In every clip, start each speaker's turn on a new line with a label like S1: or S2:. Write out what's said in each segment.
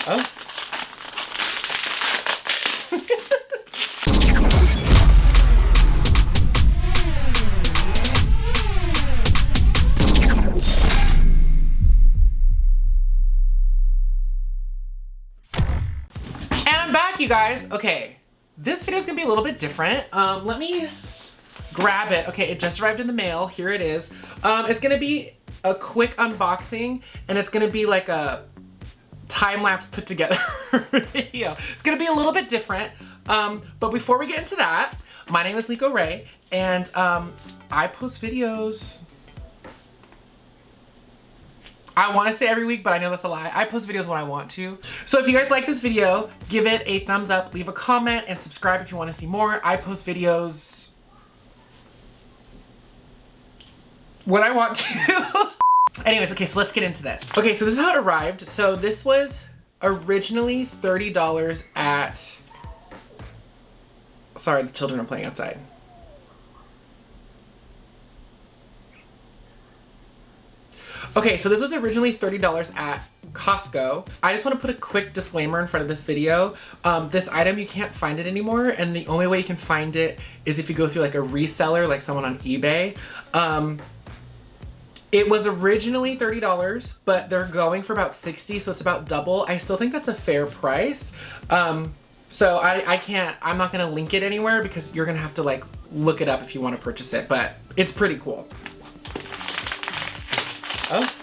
S1: Oh. And I'm back, you guys. Okay, this video is gonna be a little bit different. Let me grab it. Okay, it just arrived in the mail. Here it is. It's gonna be a quick unboxing, and it's gonna be like a time-lapse put together video. It's gonna be a little bit different. But before we get into that, my name is Liko Ray, and I post videos. I want to say every week, but I know that's a lie. I post videos when I want to. So if you guys like this video, give it a thumbs up, leave a comment, and subscribe if you want to see more. I post videos when I want to. Anyways, okay, so let's get into this. Okay, so this is how it arrived. So this was originally $30 at... Sorry, the children are playing outside. Okay, so this was originally $30 at Costco. I just want to put a quick disclaimer in front of this video. This item, you can't find it anymore, and the only way you can find it is if you go through like a reseller, like someone on eBay. It was originally $30, but they're going for about $60, so it's about double. I still think that's a fair price. So I'm not gonna link it anywhere because you're gonna have to like look it up if you want to purchase it, but it's pretty cool. Oh.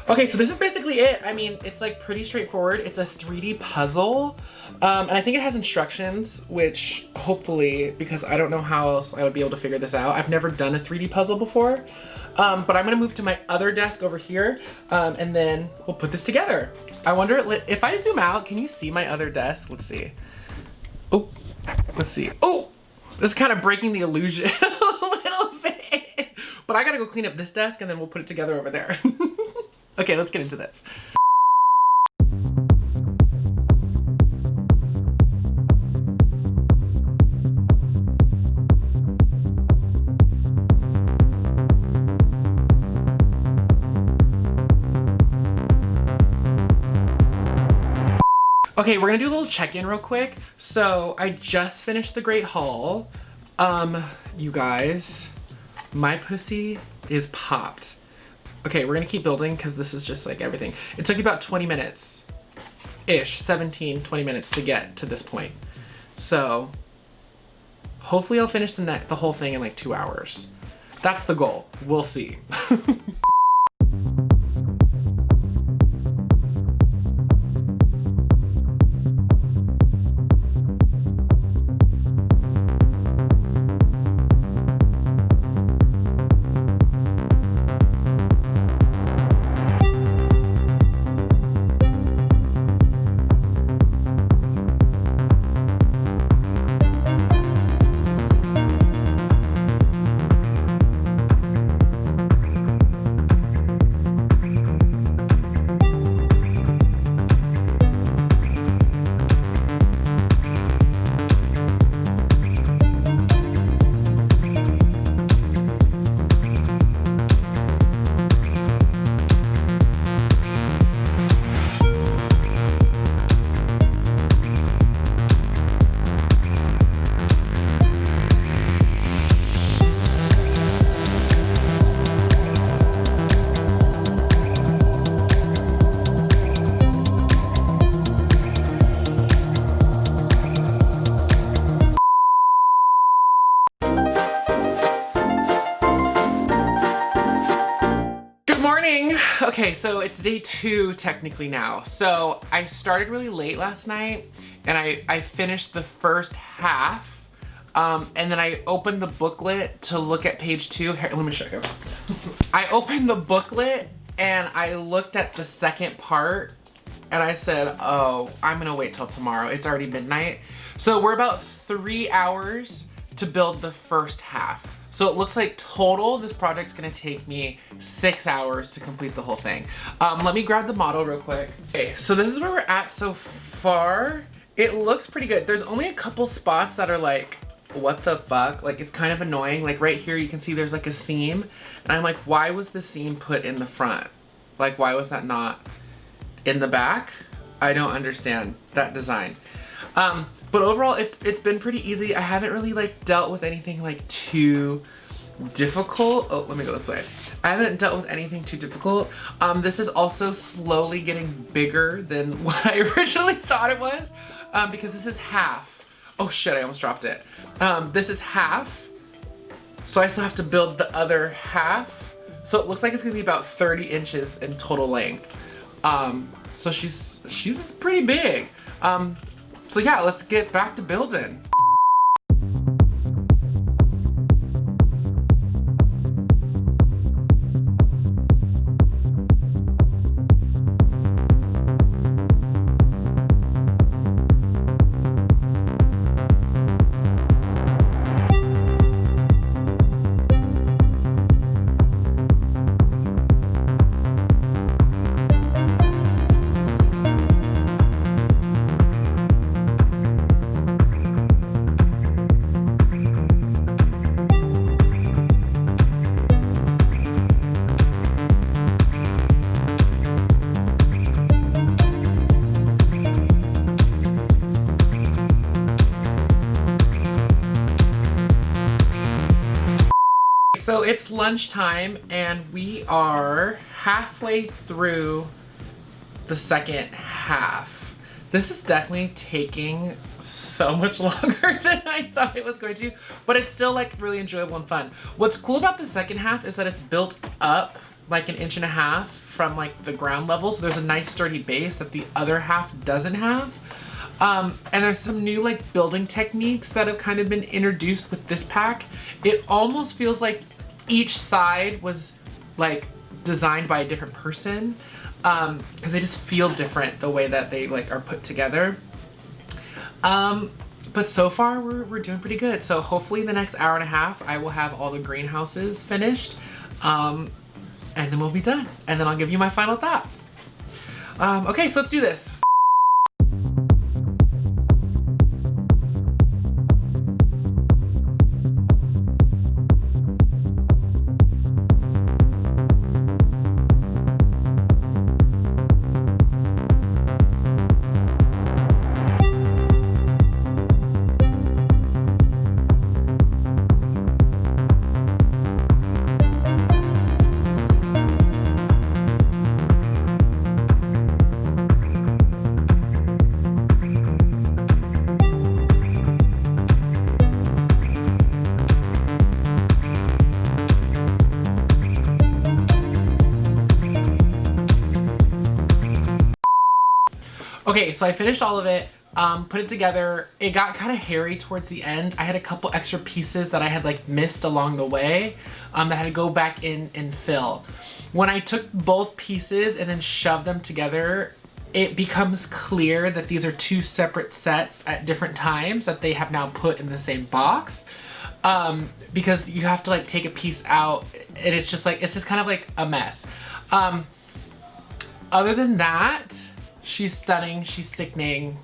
S1: Okay, so this is basically it. I mean, it's like pretty straightforward. It's a 3D puzzle. And I think it has instructions, which hopefully, because I don't know how else I would be able to figure this out. I've never done a 3D puzzle before. But I'm gonna move to my other desk over here, and then we'll put this together. I wonder, if I zoom out, can you see my other desk? Let's see. Oh, let's see. Oh, this is kind of breaking the illusion a little bit. But I gotta go clean up this desk and then we'll put it together over there. Okay, let's get into this. Okay, we're gonna do a little check-in real quick. So I just finished the Great Haul. You guys, my pussy is popped. Okay, we're gonna keep building because this is just like everything. It took about 20 minutes-ish, 17, 20 minutes to get to this point. So hopefully I'll finish the whole thing in like 2 hours. That's the goal. We'll see. Okay, so it's day 2 technically now. So I started really late last night and I finished the first half. And then I opened the booklet to look at page 2. Here, let me show you. I opened the booklet and I looked at the second part and I said, oh, I'm gonna wait till tomorrow. It's already midnight. So we're about 3 hours to build the first half. So it looks like total, this project's gonna take me 6 hours to complete the whole thing. Let me grab the model real quick. Okay, so this is where we're at so far. It looks pretty good. There's only a couple spots that are like what the fuck? Like, it's kind of annoying. Like right here, you can see there's like a seam. And I'm like, why was the seam put in the front? Like, why was that not in the back? I don't understand that design. But overall, it's been pretty easy. I haven't really like dealt with anything like too difficult. Oh, let me go this way. I haven't dealt with anything too difficult. This is also slowly getting bigger than what I originally thought it was, because this is half. Oh shit, I almost dropped it. This is half, so I still have to build the other half. So it looks like it's gonna be about 30 inches in total length. So she's pretty big. So yeah, let's get back to building. So it's lunchtime and we are halfway through the second half. This is definitely taking so much longer than I thought it was going to, but it's still like really enjoyable and fun. What's cool about the second half is that it's built up like 1.5 inches from like the ground level. So there's a nice sturdy base that the other half doesn't have. And there's some new like building techniques that have kind of been introduced with this pack. It almost feels like each side was like designed by a different person, because they just feel different the way that they like are put together. But so far we're doing pretty good. So hopefully in the next hour and a half I will have all the greenhouses finished, and then we'll be done. And then I'll give you my final thoughts. Okay, so let's do this. Okay, so I finished all of it, put it together. It got kind of hairy towards the end. I had a couple extra pieces that I had like missed along the way, that I had to go back in and fill. When I took both pieces and then shoved them together, it becomes clear that these are two separate sets at different times that they have now put in the same box. Because you have to like take a piece out and it's just kind of like a mess. Other than that, she's stunning, she's sickening,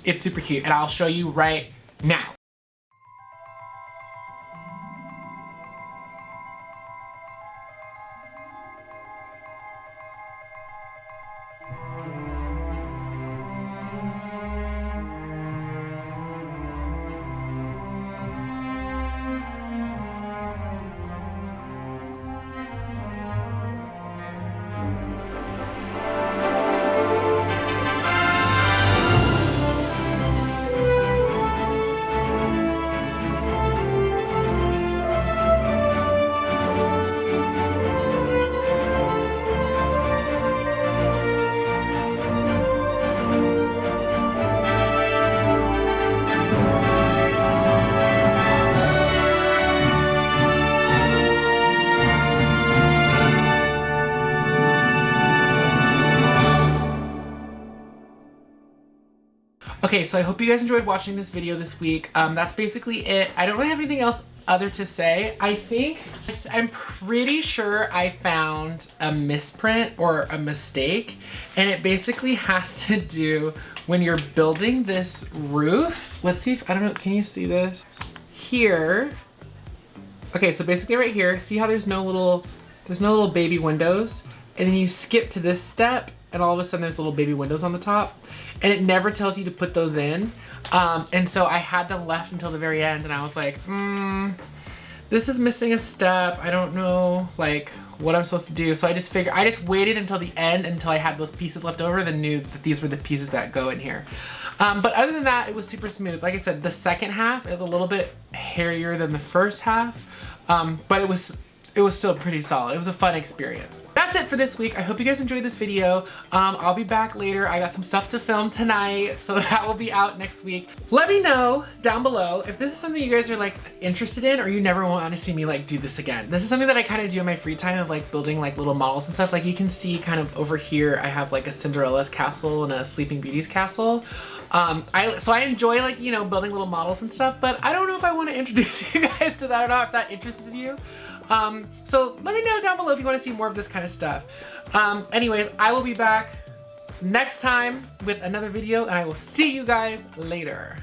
S1: it's super cute, and I'll show you right now. Okay, so I hope you guys enjoyed watching this video this week. That's basically it. I don't really have anything else other to say. I'm pretty sure I found a misprint or a mistake, and it basically has to do when you're building this roof. Let's see if, I don't know, can you see this? here, okay, so basically right here, see how there's no little baby windows? And then you skip to this step and all of a sudden there's little baby windows on the top, and it never tells you to put those in. And so I had them left until the very end, and I was like, this is missing a step. I don't know like what I'm supposed to do. So I just waited until the end until I had those pieces left over, then knew that these were the pieces that go in here. But other than that, it was super smooth. Like I said, the second half is a little bit hairier than the first half, but it was still pretty solid. It was a fun experience. That's it for this week. I hope you guys enjoyed this video. I'll be back later. I got some stuff to film tonight, so that will be out next week. Let me know down below if this is something you guys are like interested in, or you never want to see me like do this again. This is something that I kind of do in my free time of like building like little models and stuff. Like you can see kind of over here, I have like a Cinderella's castle and a Sleeping Beauty's castle. So I enjoy like, you know, building little models and stuff, but I don't know if I want to introduce you guys to that or not, if that interests you. So let me know down below if you want to see more of this kind of stuff. Anyways, I will be back next time with another video, and I will see you guys later.